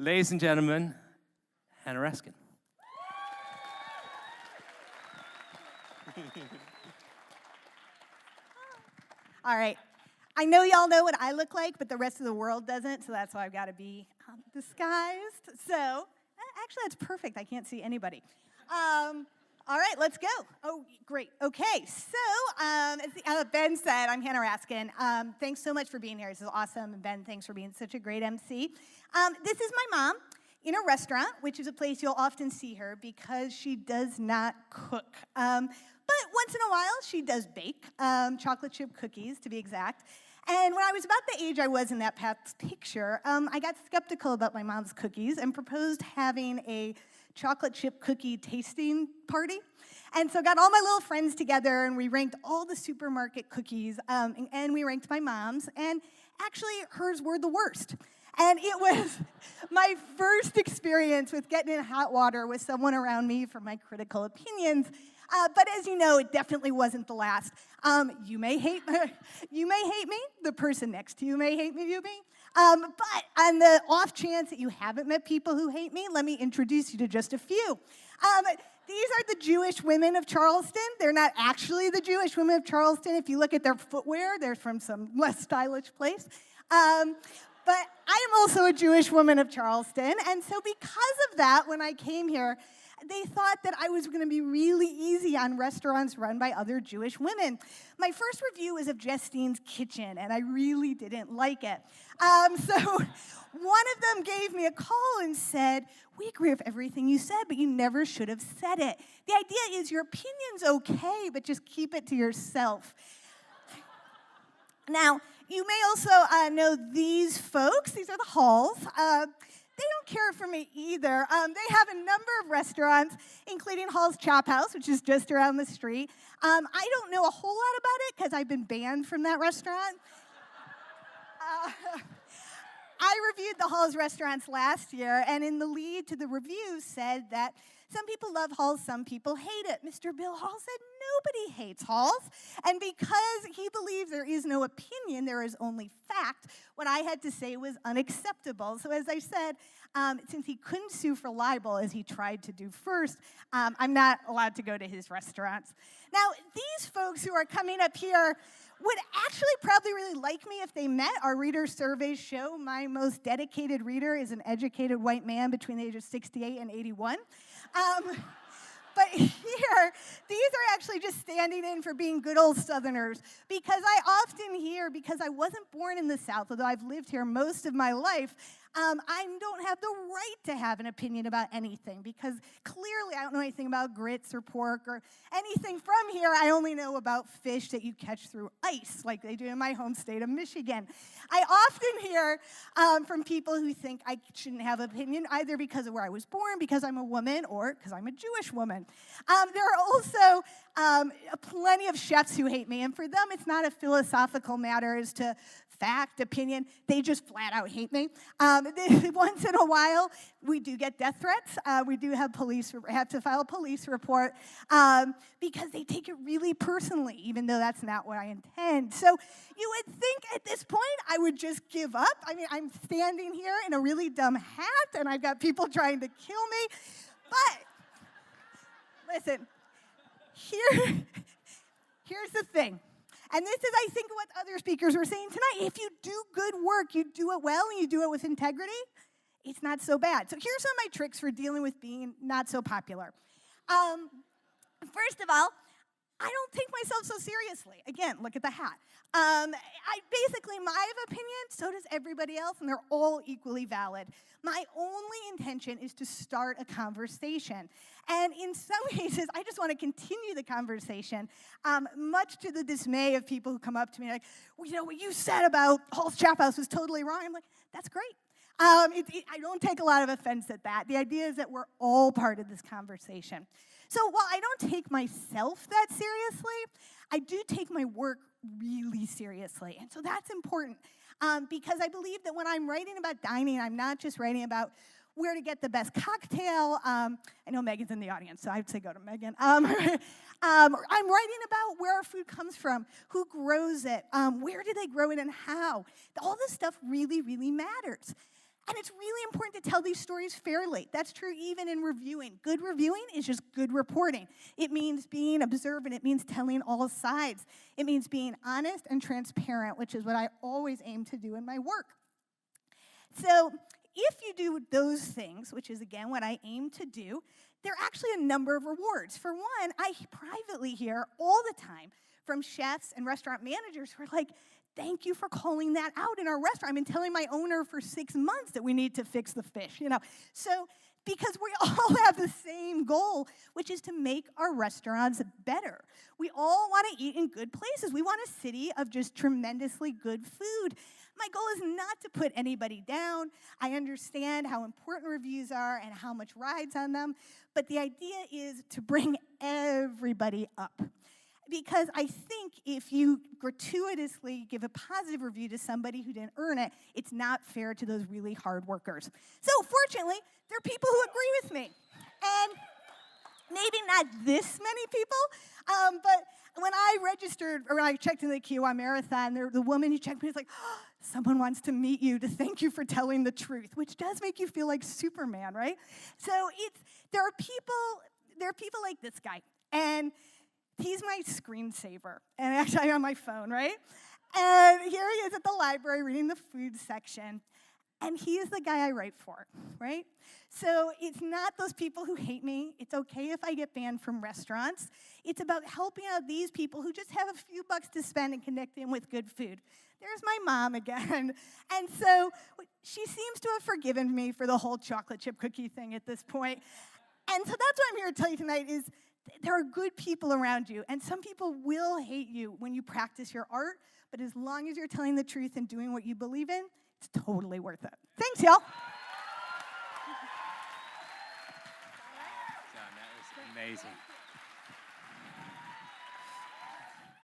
Ladies and gentlemen, Hanna Raskin. All right. I know y'all know what I look like, but the rest of the world doesn't, so that's why I've got to be disguised. So, actually, that's perfect. I can't see anybody. All right, let's go. Oh, great. Okay, so as Ben said, I'm Hanna Raskin. Thanks so much for being here. This is awesome. And Ben, thanks for being such a great MC. This is my mom in a restaurant, which is a place you'll often see her because she does not cook. But once in a while, she does bake, chocolate chip cookies, to be exact. And when I was about the age I was in that past picture, I got skeptical about my mom's cookies and proposed having a chocolate chip cookie tasting party. And so got all my little friends together, and we ranked all the supermarket cookies, and we ranked my mom's, and actually hers were the worst. And it was my first experience with getting in hot water with someone around me for my critical opinions. But as you know, it definitely wasn't the last. You may hate me. The person next to you may hate me. But on the off chance that you haven't met people who hate me, let me introduce you to just a few. These are the Jewish women of Charleston. They're not actually the Jewish women of Charleston. If you look at their footwear, they're from some less stylish place. But I am also a Jewish woman of Charleston, and so because of that, when I came here, they thought that I was going to be really easy on restaurants run by other Jewish women. My first review was of Justine's Kitchen, and I really didn't like it. So one of them gave me a call and said, "We agree with everything you said, but you never should have said it. The idea is your opinion's okay, but just keep it to yourself." Now, you may also know these folks. These are the Halls. They don't care for me either. They have a number of restaurants, including Hall's Chop House, which is just around the street. I don't know a whole lot about it because I've been banned from that restaurant. I reviewed the Hall's restaurants last year, and in the lead to the review said that some people love Hall's, some people hate it. Mr. Bill Hall said nobody hates Hall's, and because he believes there is no opinion, there is only fact, what I had to say was unacceptable. So as I said, since he couldn't sue for libel as he tried to do first, I'm not allowed to go to his restaurants. Now, these folks who are coming up here would actually probably really like me if they met. Our reader surveys show my most dedicated reader is an educated white man between the ages of 68 and 81. But here, these are actually just standing in for being good old Southerners, because I often hear, because I wasn't born in the South, although I've lived here most of my life, I don't have the right to have an opinion about anything, because clearly I don't know anything about grits or pork or anything from here. I only know about fish that you catch through ice, like they do in my home state of Michigan. I often hear from people who think I shouldn't have an opinion, either because of where I was born, because I'm a woman, or because I'm a Jewish woman. There are also plenty of chefs who hate me, and for them it's not a philosophical matter as to fact, opinion. They just flat out hate me. Once in a while, we do get death threats. We do have to file a police report because they take it really personally, even though that's not what I intend. So you would think at this point I would just give up. I mean, I'm standing here in a really dumb hat, and I've got people trying to kill me. But listen, here's the thing. And this is, I think, what other speakers were saying tonight. If you do good work, you do it well, and you do it with integrity, it's not so bad. So here's some of my tricks for dealing with being not so popular. First of all, I don't take myself so seriously. Again, look at the hat. Basically, my opinion, so does everybody else, and they're all equally valid. My only intention is to start a conversation. And in some cases, I just want to continue the conversation, much to the dismay of people who come up to me like, well, you know, what you said about Hall's Chop House was totally wrong. I'm like, that's great. I don't take a lot of offense at that. The idea is that we're all part of this conversation. So while I don't take myself that seriously, I do take my work really seriously. And so that's important because I believe that when I'm writing about dining, I'm not just writing about where to get the best cocktail. I know Megan's in the audience, so I'd say go to Megan. I'm writing about where our food comes from, who grows it, where do they grow it, and how. All this stuff really, really matters. And it's really important to tell these stories fairly. That's true even in reviewing. Good reviewing is just good reporting. It means being observant. It means telling all sides. It means being honest and transparent, which is what I always aim to do in my work. So if you do those things, which is, again, what I aim to do, there are actually a number of rewards. For one, I privately hear all the time from chefs and restaurant managers who are like, thank you for calling that out in our restaurant. I've been telling my owner for 6 months that we need to fix the fish, So, because we all have the same goal, which is to make our restaurants better. We all want to eat in good places. We want a city of just tremendously good food. My goal is not to put anybody down. I understand how important reviews are and how much rides on them, but the idea is to bring everybody up. Because I think if you gratuitously give a positive review to somebody who didn't earn it, it's not fair to those really hard workers. So fortunately, there are people who agree with me. And maybe not this many people, but when I registered, or when I checked in the QI Marathon, the woman who checked me was like, oh, someone wants to meet you to thank you for telling the truth, which does make you feel like Superman, right? So there are people like this guy, and he's my screensaver, and actually I'm on my phone, right? And here he is at the library reading the food section, and he is the guy I write for, right? So it's not those people who hate me. It's okay if I get banned from restaurants. It's about helping out these people who just have a few bucks to spend and connect in with good food. There's my mom again. And so she seems to have forgiven me for the whole chocolate chip cookie thing at this point. And so that's what I'm here to tell you tonight is there are good people around you, and some people will hate you when you practice your art, but as long as you're telling the truth and doing what you believe in, it's totally worth it. Thanks, y'all. John, that was amazing.